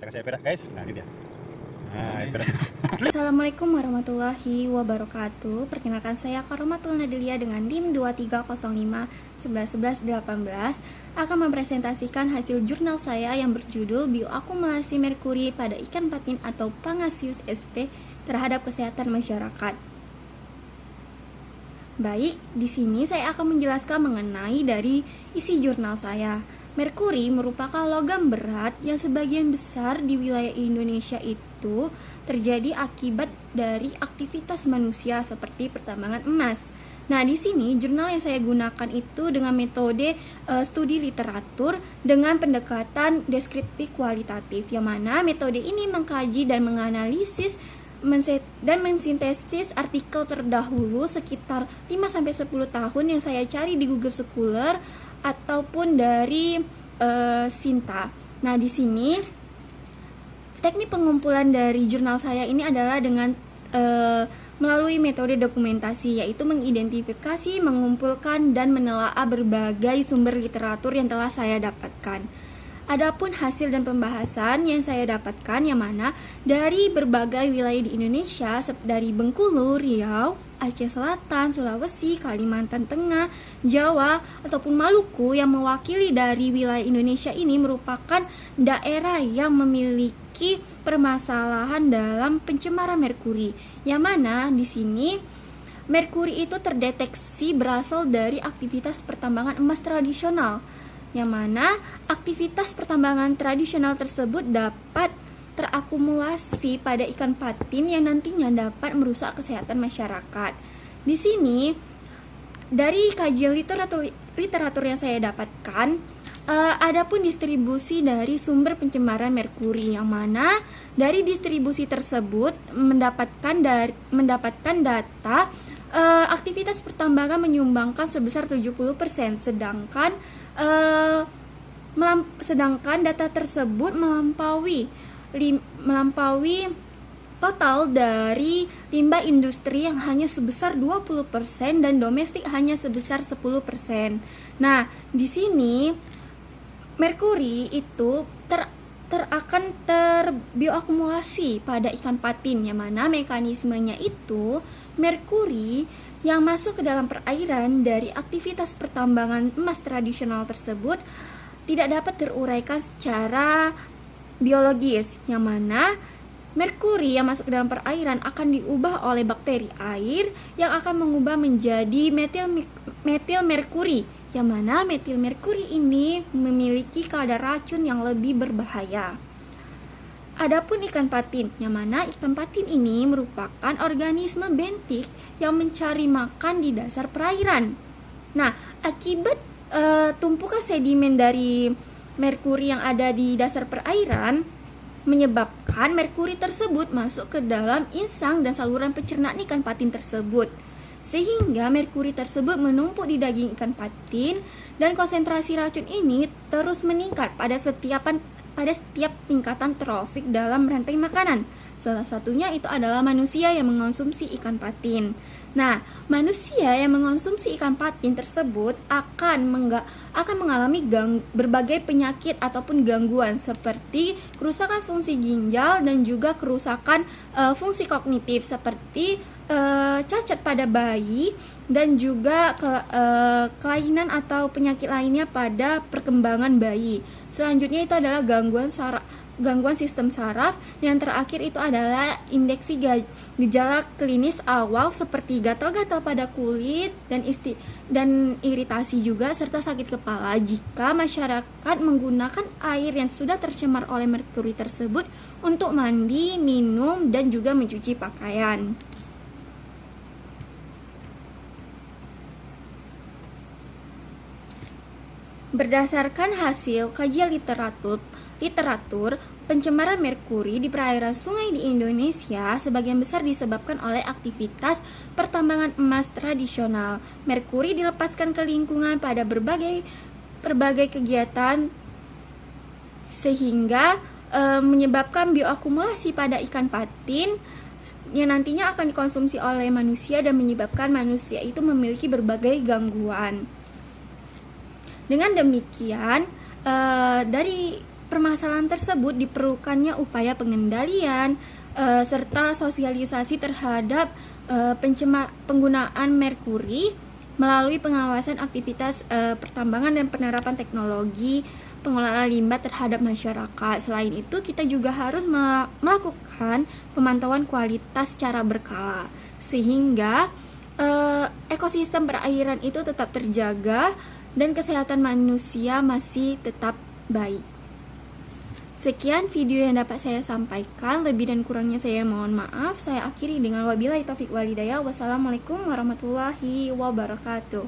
Kerasa perak guys, nah ini dia. Nah, perak. Assalamualaikum warahmatullahi wabarakatuh. Perkenalkan saya Karomatul Nadilia dengan NIM 2305111118 akan mempresentasikan hasil jurnal saya yang berjudul Bioakumulasi Merkuri pada ikan patin atau Pangasius sp terhadap kesehatan masyarakat. Baik, di sini saya akan menjelaskan mengenai dari isi jurnal saya. Merkuri merupakan logam berat yang sebagian besar di wilayah Indonesia itu terjadi akibat dari aktivitas manusia seperti pertambangan emas. Nah, di sini jurnal yang saya gunakan itu dengan metode studi literatur dengan pendekatan deskriptif kualitatif, yang mana metode ini mengkaji dan menganalisis dan mensintesis artikel terdahulu sekitar 5-10 tahun yang saya cari di Google Scholar ataupun dari Sinta. Nah, di sini teknik pengumpulan dari jurnal saya ini adalah dengan melalui metode dokumentasi, yaitu mengidentifikasi, mengumpulkan, dan menelaah berbagai sumber literatur yang telah saya dapatkan. Adapun hasil dan pembahasan yang saya dapatkan yang mana dari berbagai wilayah di Indonesia, dari Bengkulu, Riau, Aceh Selatan, Sulawesi, Kalimantan Tengah, Jawa, ataupun Maluku, yang mewakili dari wilayah Indonesia ini merupakan daerah yang memiliki permasalahan dalam pencemaran merkuri, yang mana di sini merkuri itu terdeteksi berasal dari aktivitas pertambangan emas tradisional, yang mana aktivitas pertambangan tradisional tersebut dapat terakumulasi pada ikan patin yang nantinya dapat merusak kesehatan masyarakat. Di sini dari kajian literatur yang saya dapatkan, adapun distribusi dari sumber pencemaran merkuri, yang mana dari distribusi tersebut mendapatkan data aktivitas pertambangan menyumbangkan sebesar 70%, sedangkan data tersebut melampaui total dari limbah industri yang hanya sebesar 20% dan domestik hanya sebesar 10%. Nah, di sini merkuri itu akan terbioakumulasi pada ikan patin, yang mana mekanismenya itu merkuri yang masuk ke dalam perairan dari aktivitas pertambangan emas tradisional tersebut tidak dapat teruraikan secara biologis, yang mana merkuri yang masuk ke dalam perairan akan diubah oleh bakteri air yang akan mengubah menjadi metil merkuri, yang mana metil merkuri ini memiliki kadar racun yang lebih berbahaya. Adapun ikan patin, yang mana ikan patin ini merupakan organisme bentik yang mencari makan di dasar perairan. Nah, akibat tumpukan sedimen dari merkuri yang ada di dasar perairan menyebabkan merkuri tersebut masuk ke dalam insang dan saluran pencernaan ikan patin tersebut, sehingga merkuri tersebut menumpuk di daging ikan patin, dan konsentrasi racun ini terus meningkat pada setiap tingkatan trofik dalam rantai makanan. Salah satunya itu adalah manusia yang mengonsumsi ikan patin. Nah, manusia yang mengonsumsi ikan patin tersebut akan mengalami berbagai penyakit ataupun gangguan seperti kerusakan fungsi ginjal dan juga kerusakan fungsi kognitif seperti cacat pada bayi dan juga kelainan atau penyakit lainnya pada perkembangan bayi. Selanjutnya itu adalah gangguan sistem saraf. Yang terakhir itu adalah indeksi gejala klinis awal seperti gatal-gatal pada kulit dan iritasi juga, serta sakit kepala jika masyarakat menggunakan air yang sudah tercemar oleh merkuri tersebut untuk mandi, minum, dan juga mencuci pakaian. Berdasarkan hasil kajian literatur, pencemaran merkuri di perairan sungai di Indonesia sebagian besar disebabkan oleh aktivitas pertambangan emas tradisional. Merkuri dilepaskan ke lingkungan pada berbagai kegiatan sehingga menyebabkan bioakumulasi pada ikan patin yang nantinya akan dikonsumsi oleh manusia dan menyebabkan manusia itu memiliki berbagai gangguan. Dengan demikian, dari permasalahan tersebut diperlukannya upaya pengendalian serta sosialisasi terhadap penggunaan merkuri melalui pengawasan aktivitas pertambangan dan penerapan teknologi pengelolaan limbah terhadap masyarakat. Selain itu, kita juga harus melakukan pemantauan kualitas secara berkala sehingga ekosistem perairan itu tetap terjaga dan kesehatan manusia masih tetap baik. Sekian video yang dapat saya sampaikan. Lebih dan kurangnya saya mohon maaf. Saya akhiri dengan wabillahi taufiq walhidayah. Wassalamualaikum warahmatullahi wabarakatuh.